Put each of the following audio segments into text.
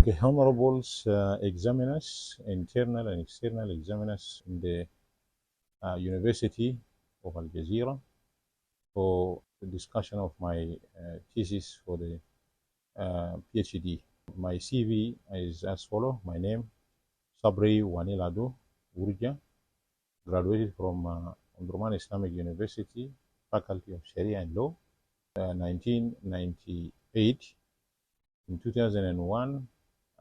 the honorable examiners, internal and external examiners in the University of Al Jazeera for the discussion of my thesis for the PhD. My CV is as follows. My name, Sabri Wani PhD, graduated from Omdurman Islamic University, Faculty of Sharia and Law, 1998. In 2001,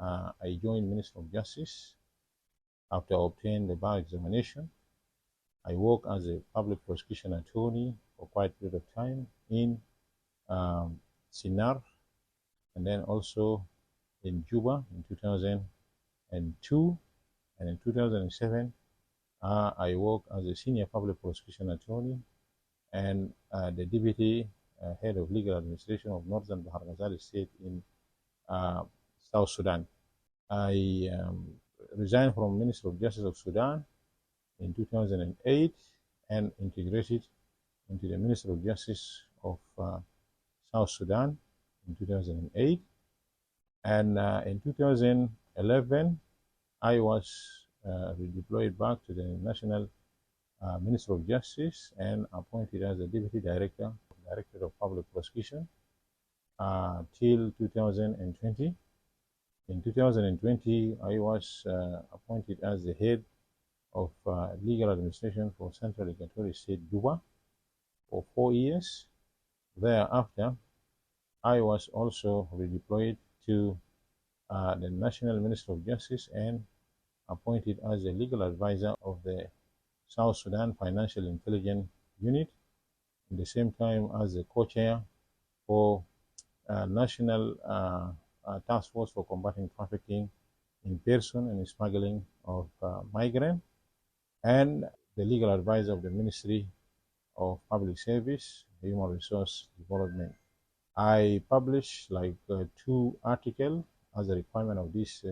I joined Ministry of Justice after obtaining the bar examination. I worked as a public prosecution attorney for quite a period of time in Sinar, and then also in Juba in 2002, and in 2007 I worked as a senior public prosecution attorney and the deputy head of legal administration of Northern Bahar Ghazal State in South Sudan. I resigned from Ministry of Justice of Sudan in 2008 and integrated into the Ministry of Justice of South Sudan in 2008. And in 2011, I was redeployed back to the National Ministry of Justice and appointed as the Deputy Director of Public Prosecution till 2020. In 2020, I was appointed as the head of legal administration for Central Equatorial State, Juba, for 4 years. Thereafter, I was also redeployed to the National Ministry of Justice and appointed as the legal advisor of the South Sudan Financial Intelligence Unit, at the same time as the co-chair for National Task Force for Combating Trafficking in Person and Smuggling of Migrants, and the legal advisor of the Ministry of Public Service, Human Resource Development. I published like 2 articles as a requirement of this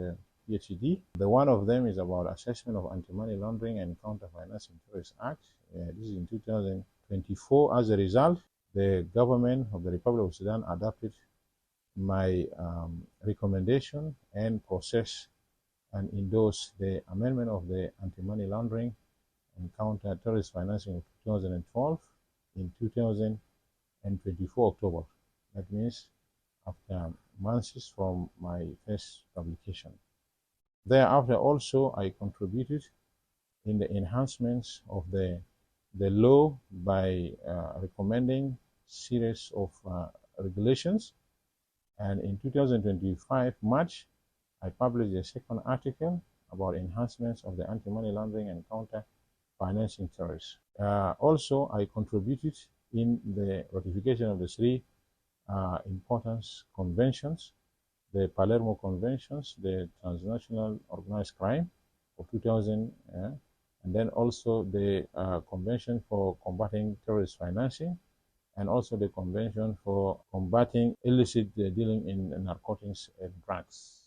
PhD. The one of them is about assessment of anti-money laundering and counter-financing terrorist acts. This is in 2024. As a result, the government of the Republic of Sudan adopted my recommendation and processed and endorsed the amendment of the anti-money laundering and counter-terrorist financing of 2012 in 2024 October. That means after months from my first publication. Thereafter also I contributed in the enhancements of the law by recommending series of regulations. And in 2025 March, I published a second article about enhancements of the anti-money laundering and counter-financing terrorists. Also, I contributed in the ratification of the 3 important conventions: the Palermo Conventions, the Transnational Organized Crime of 2000, and then also the Convention for Combating Terrorist Financing, and also the Convention for Combating Illicit Dealing in Narcotics and Drugs.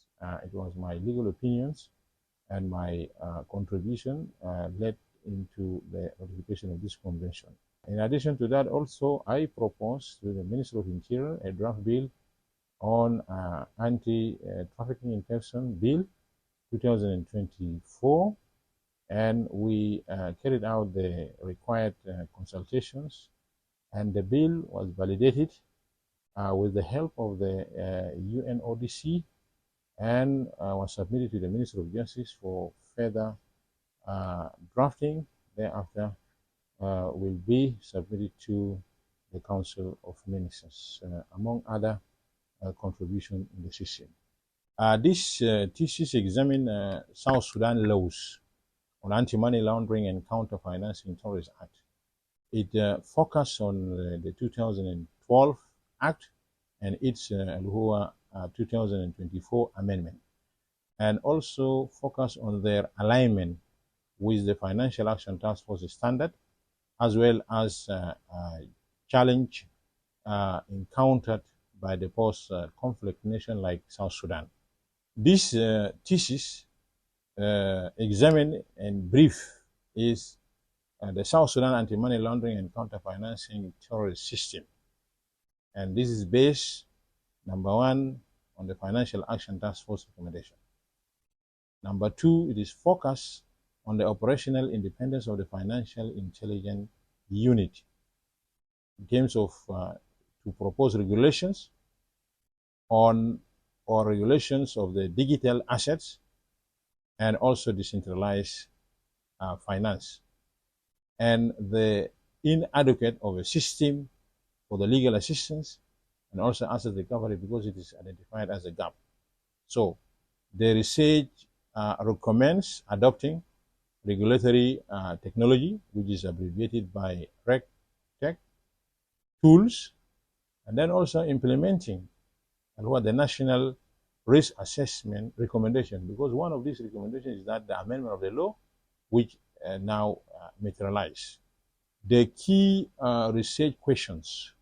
It was my legal opinions and my contribution led into the ratification of this convention. In addition to that, also, I proposed to the Minister of Interior a draft bill on anti-trafficking in person bill 2024, and we carried out the required consultations, and the bill was validated with the help of the UNODC and was submitted to the Ministry of Justice for further drafting. Thereafter will be submitted to the Council of Ministers, among other contributions in the system. This thesis examined South Sudan laws on anti-money laundering and counter-financing terrorist act. It focused on the 2012 Act and its 2024 amendment, and also focused on their alignment with the Financial Action Task Force standard, as well as challenge encountered by the post-conflict nation like South Sudan. This thesis examined in brief is the South Sudan anti-money laundering and counter-financing terrorist system. And this is based, number one, on the Financial Action Task Force recommendation. Number two, it is focused on the operational independence of the Financial Intelligence Unit in terms of to propose regulations on or regulations of the digital assets and also decentralized finance, and the inadequate of a system for the legal assistance and also asset recovery because it is identified as a gap. So the research recommends adopting regulatory technology, which is abbreviated by RegTech, tools, and then also implementing what the national risk assessment recommendation, because one of these recommendations is that the amendment of the law, which now materialize. The key research questions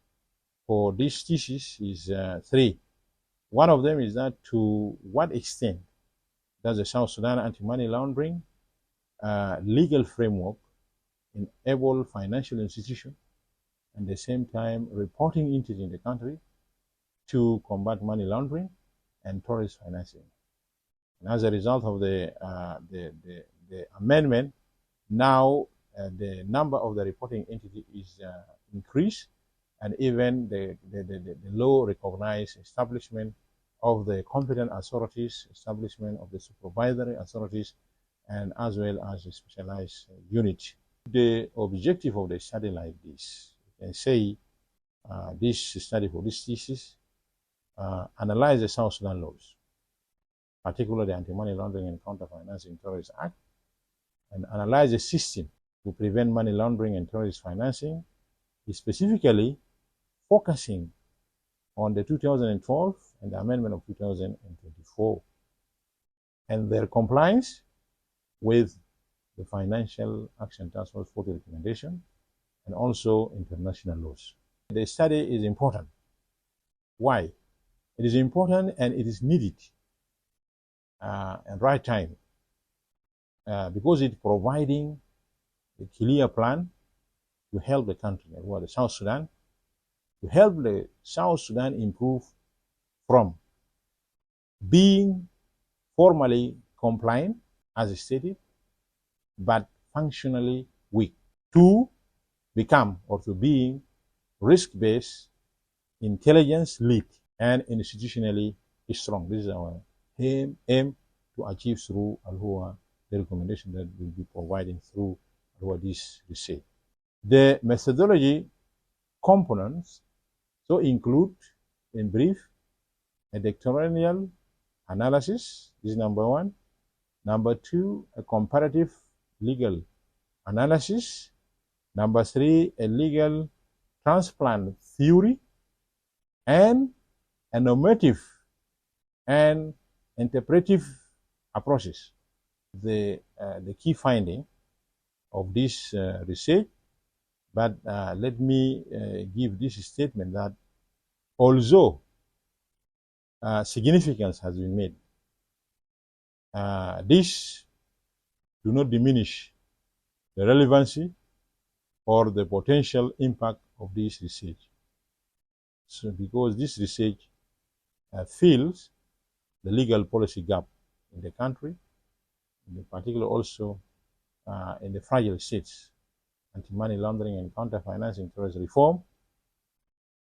for this thesis is three. One of them is that to what extent does the South Sudan anti-money laundering legal framework enable financial institutions and at the same time reporting entities in the country to combat money laundering and terrorist financing. And as a result of the amendment, now the number of the reporting entity is increased, and even the law recognized establishment of the competent authorities, establishment of the supervisory authorities, and as well as a specialized unit. The objective of the study like this, you can say this study for this thesis analyze the South Sudan laws, particularly the Anti-Money Laundering and Counter-Financing Terrorist Act, and analyze the system to prevent money laundering and terrorist financing, specifically focusing on the 2012 and the amendment of 2024 and their compliance with the Financial Action Task Force 40 recommendation and also international laws. The study is important. Why? It is important and it is needed at right time because it's providing a clear plan to help the country, the South Sudan, to help the South Sudan improve from being formally compliant, as stated, but functionally weak, to become or to being risk-based, intelligence-led, and institutionally strong. This is our aim to achieve through the recommendation that we'll be providing through this research. The methodology components so include, in brief, a doctrinal analysis. This is number one. Number two, a comparative legal analysis. Number three, a legal transplant theory, and a normative and interpretive approaches. The key finding of this research, but let me give this statement that although significance has been made, this do not diminish the relevancy or the potential impact of this research. So because this research fills the legal policy gap in the country, in particular also in the fragile states, anti-money laundering and counter-financing terrorist reform,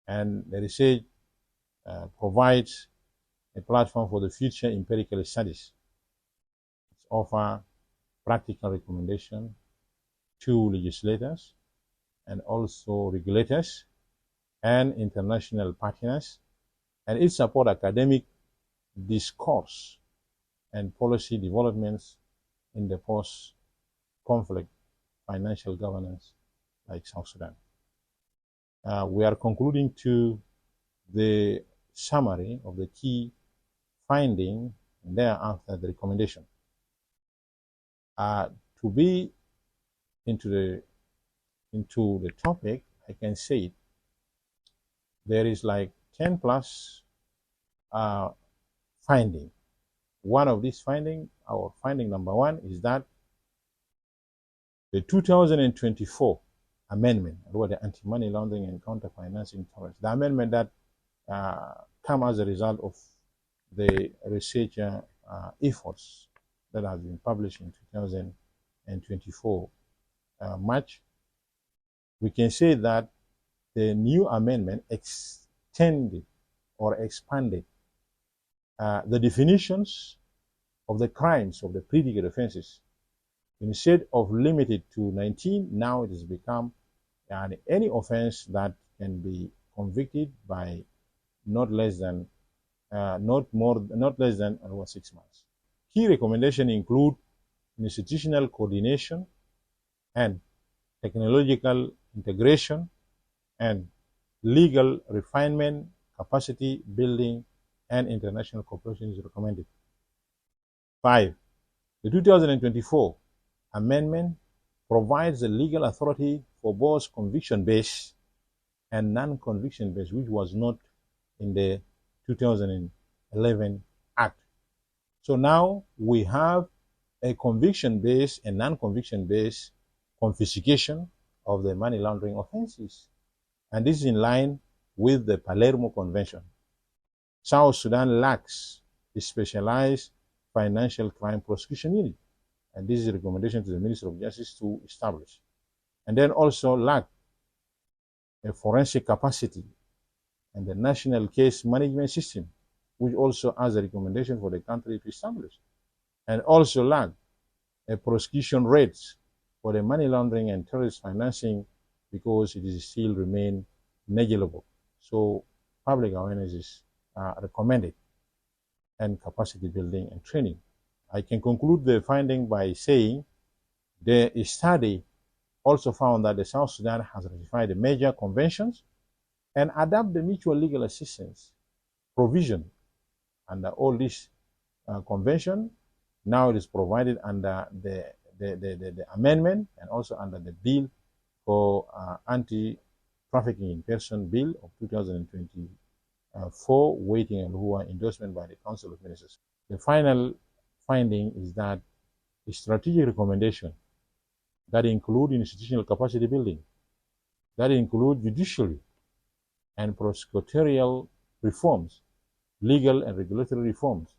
and the research provides a platform for the future empirical studies. It offers practical recommendation to legislators and also regulators and international partners, and it supports academic discourse and policy developments in the post-conflict financial governance like South Sudan. We are concluding to the summary of the key finding and thereafter the recommendation. To be into the topic, I can say there is like 10 plus finding. One of these finding, our finding number one, is that the 2024 amendment, or the Anti-Money Laundering and Counter-Financing Terrorist, the amendment that come as a result of the research efforts that have been published in 2024 March, we can say that the new amendment extended or expanded the definitions of the crimes of the predicate offenses. Instead of limited to 19, now it has become any offense that can be convicted by not less than not less than 6 months. Key recommendations include institutional coordination and technological integration and legal refinement, capacity building, and international cooperation is recommended. 5. The 2024 amendment provides the legal authority for both conviction-based and non-conviction-based, which was not in the 2011 Act. So now we have a conviction-based and non-conviction-based confiscation of the money laundering offenses. And this is in line with the Palermo Convention. South Sudan lacks a specialized financial crime prosecution unit. And this is a recommendation to the Minister of Justice to establish. And then also lack a forensic capacity and the national case management system, which also has a recommendation for the country to establish. And also lack a prosecution rates for the money laundering and terrorist financing because it is still remain negligible. So public awareness is recommended and capacity building and training. I can conclude the finding by saying the study also found that the South Sudan has ratified the major conventions and adapt the mutual legal assistance provision under all this convention. Now it is provided under the amendment and also under the bill for anti-trafficking in person bill of 2024, waiting and who are endorsement by the Council of Ministers. The final finding is that a strategic recommendation that include institutional capacity building, that include judiciary and prosecutorial reforms, legal and regulatory reforms,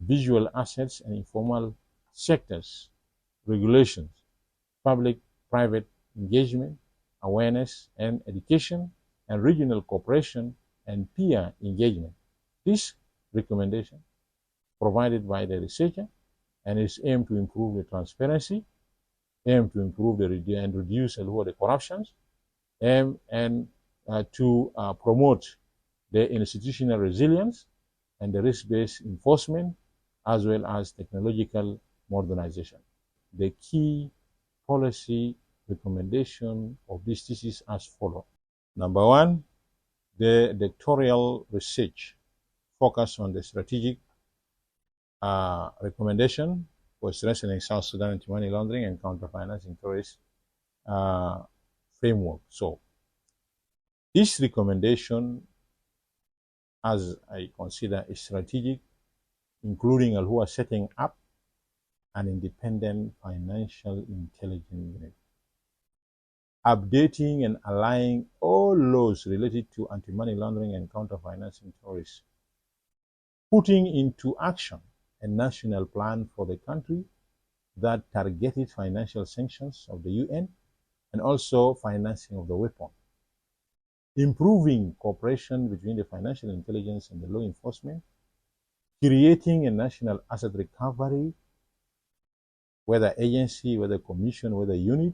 visual assets and informal sectors, regulations, public-private engagement, awareness and education, and regional cooperation and peer engagement. This recommendation provided by the researcher and is aimed to improve the transparency, aim to improve and reduce the corruptions, and to promote the institutional resilience and the risk-based enforcement, as well as technological modernization. The key policy recommendation of this thesis as follows. Number one, the doctoral research focus on the strategic recommendation for strengthening South Sudan anti-money laundering and counter-financing terrorist framework. So, this recommendation, as I consider, is strategic, including who are setting up an independent financial intelligence unit, updating and aligning all laws related to anti-money laundering and counter-financing terrorists, putting into action a national plan for the country that targeted financial sanctions of the UN and also financing of the weapon, improving cooperation between the financial intelligence and the law enforcement, creating a national asset recovery, whether agency, whether commission, whether unit,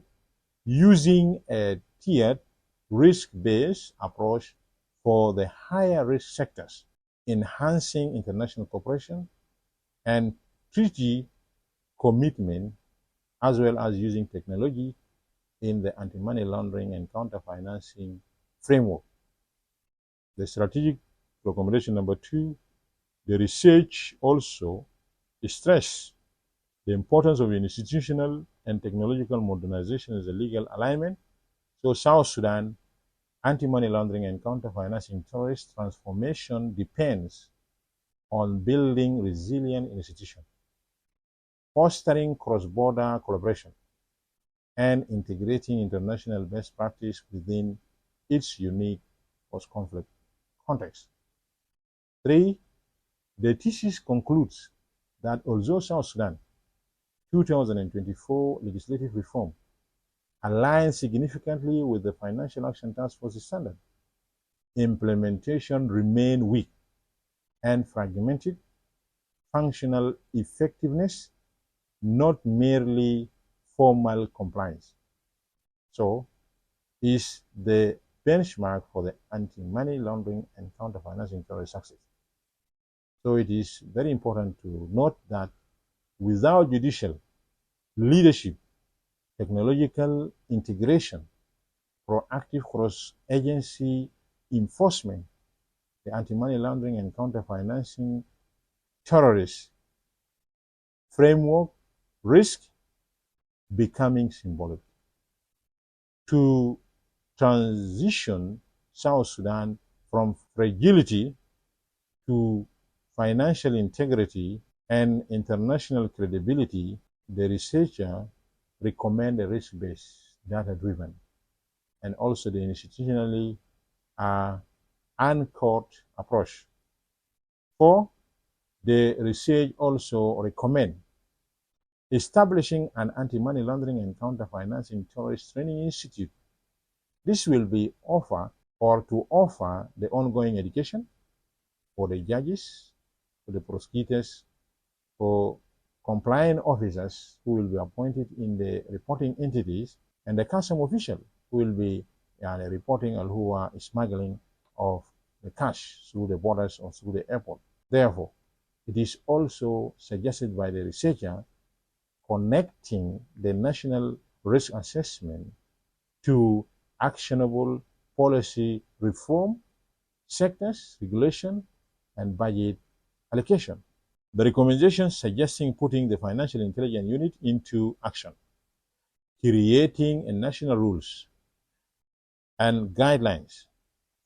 using a tiered risk-based approach for the higher risk sectors, enhancing international cooperation and treaty commitment, as well as using technology in the anti-money laundering and counter-financing framework. The strategic recommendation number 2, the research also stress the importance of institutional and technological modernization as a legal alignment. So South Sudan anti-money laundering and counter-financing terrorist transformation depends on building resilient institutions, fostering cross-border collaboration, and integrating international best practice within its unique post-conflict context. 3, The thesis concludes that although South Sudan 2024 legislative reform aligns significantly with the Financial Action Task Force standard, implementation remains weak and fragmented. Functional effectiveness, not merely formal compliance. So, is the benchmark for the anti-money laundering and counter-financing terrorist success. So it is very important to note that without judicial leadership, technological integration, proactive cross-agency enforcement, the anti-money laundering and counter-financing terrorist framework risk becoming symbolic. To transition South Sudan from fragility to financial integrity and international credibility, the researcher recommend a risk-based, data-driven, and also the institutionally anchored approach. 4, the research also recommend establishing an anti-money laundering and counter-financing terrorist training institute. This will be offer the ongoing education for the judges, for the prosecutors, for compliant officers who will be appointed in the reporting entities, and the custom official who will be reporting on who are smuggling of the cash through the borders or through the airport. Therefore, it is also suggested by the researcher connecting the national risk assessment to actionable policy reform, sectors, regulation, and budget allocation. The recommendations suggesting putting the Financial Intelligence Unit into action, creating a national rules and guidelines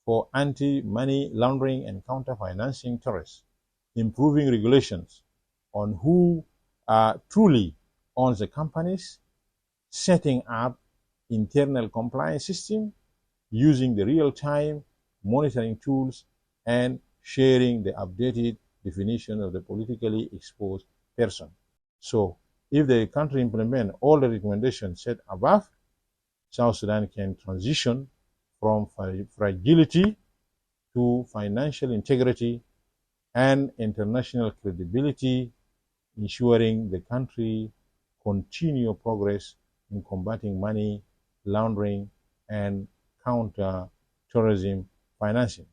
for anti-money laundering and counter-financing terrorists, improving regulations on who truly owns the companies, setting up internal compliance system, using the real-time monitoring tools, and sharing the updated definition of the politically exposed person. So, if the country implement all the recommendations set above, South Sudan can transition from fragility to financial integrity and international credibility, ensuring the country continue progress in combating money laundering and counter-terrorism financing.